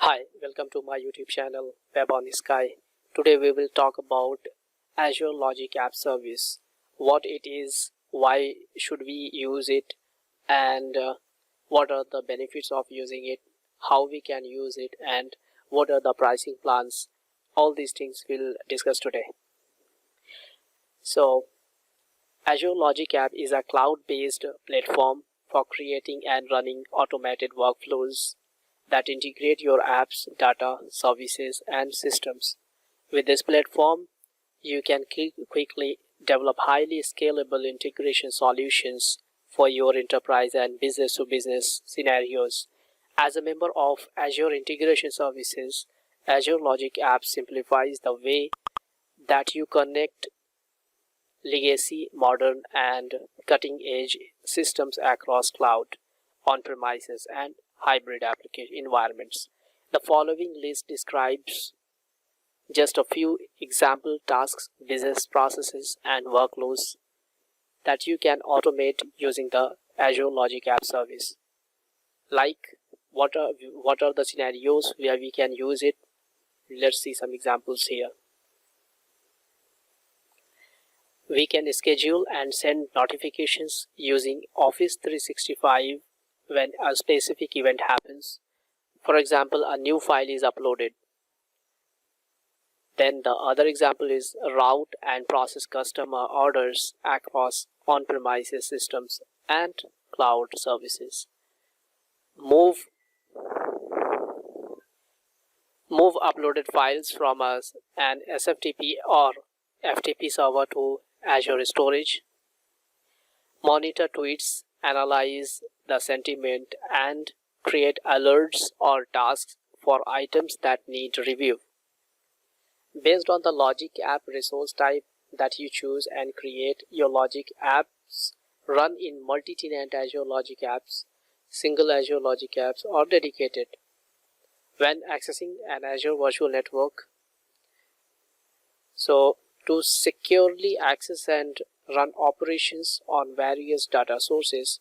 Hi, welcome to my YouTube channel Webonsky. Today we will talk about Azure Logic App Service, what it is, why should we use it, and what are the benefits of using it, how we can use it, and what are the pricing plans. All these things we'll discuss today. So, Azure Logic App is a cloud-based platform for creating and running automated workflows that integrate your apps, data, services, and systems. With this platform, you can quickly develop highly scalable integration solutions for your enterprise and business-to-business scenarios. As a member of Azure Integration Services, Azure Logic App simplifies the way that you connect legacy, modern, and cutting-edge systems across cloud, on-premises, and hybrid application environments. The following list describes just a few example tasks, business processes, and workloads that you can automate using the Azure Logic App Service. Like, what are the scenarios where we can use it? Let's see some examples here. We can schedule and send notifications using Office 365 when a specific event happens. For example, a new file is uploaded. Then the other example is route and process customer orders across on-premises systems and cloud services. Move uploaded files from an SFTP or FTP server to Azure storage. Monitor tweets, analyze the sentiment, and create alerts or tasks for items that need review. Based on the Logic App resource type that you choose and create, your Logic apps run in multi-tenant Azure Logic Apps, single Azure Logic Apps, or dedicated. When accessing an Azure Virtual Network, so to securely access and run operations on various data sources,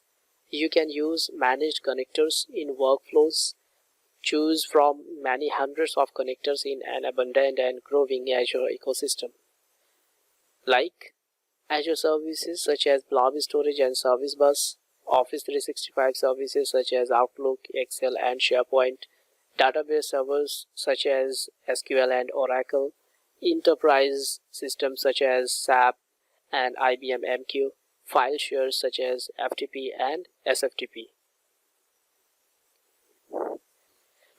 you can use managed connectors in workflows. Choose from many hundreds of connectors in an abundant and growing Azure ecosystem. Like Azure services such as Blob Storage and Service Bus, Office 365 services such as Outlook, Excel, and SharePoint, database servers such as SQL and Oracle, enterprise systems such as SAP and IBM MQ, file shares such as FTP and SFTP.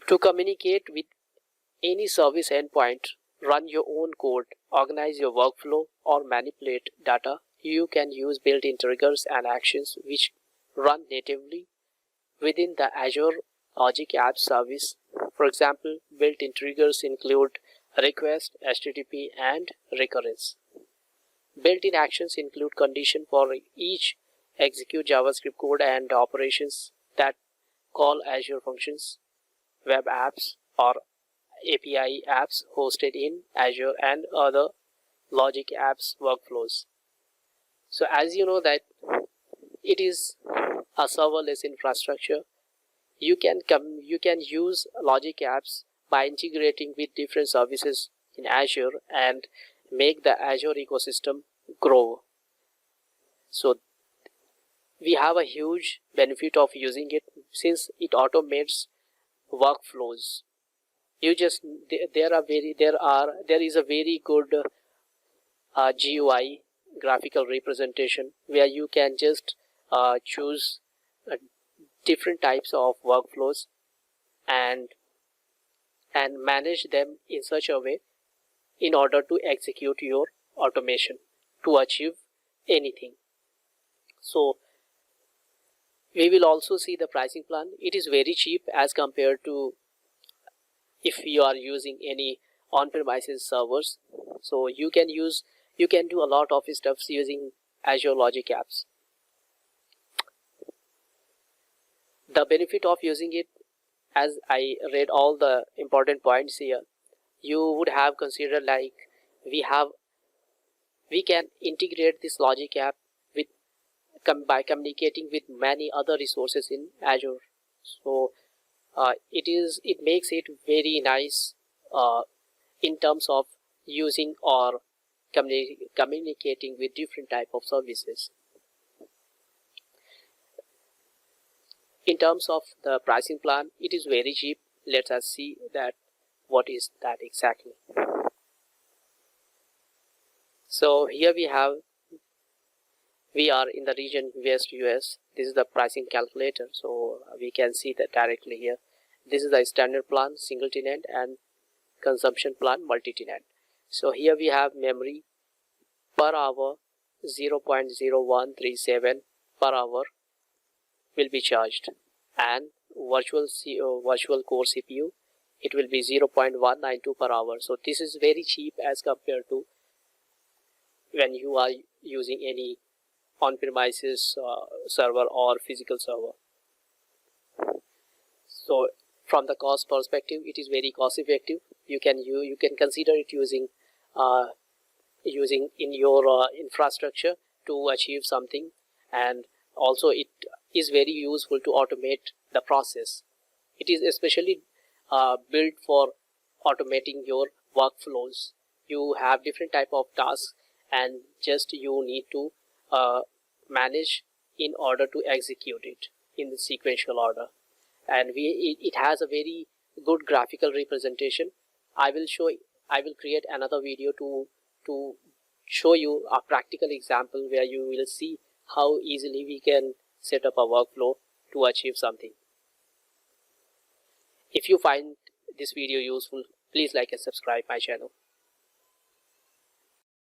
To communicate with any service endpoint, run your own code, organize your workflow, or manipulate data, you can use built-in triggers and actions which run natively within the Azure Logic App Service. For example, built-in triggers include request, HTTP, and recurrence. Built-in actions include condition for each execute JavaScript code and operations that call Azure functions, web apps, or API apps hosted in Azure, and other Logic Apps workflows. So as you know that it is a serverless infrastructure, you can use Logic Apps by integrating with different services in Azure and make the Azure ecosystem grow. So we have a huge benefit of using it since it automates workflows. There is a very good GUI, graphical representation, where you can just choose different types of workflows and manage them in such a way in order to execute your automation to achieve anything. So we will also see the pricing plan. It is very cheap as compared to if you are using any on-premises servers. So you can do a lot of stuff using Azure Logic Apps. The benefit of using it, as I read all the important points here, you would have considered like we can integrate this Logic App by communicating with many other resources in Azure. So it makes it very nice in terms of using or communicating with different type of services. In terms of the pricing plan, it is very cheap. Let us see that what is that exactly. So here we are in the region West US. This is the pricing calculator, so we can see that directly here. This is the standard plan, single tenant, and consumption plan, multi-tenant. So here we have memory per hour 0.0137 per hour will be charged, and virtual core CPU, it will be 0.192 per hour. So this is very cheap as compared to when you are using any on-premises server or physical server. So from the cost perspective, it is very cost effective. You can consider it using in your infrastructure to achieve something, and also it is very useful to automate the process. It is especially built for automating your workflows. You have different type of tasks, and just you need to manage in order to execute it in the sequential order. And it has a very good graphical representation. I will create another video to show you a practical example where you will see how easily we can set up a workflow to achieve something. If you find this video useful, please like and subscribe my channel.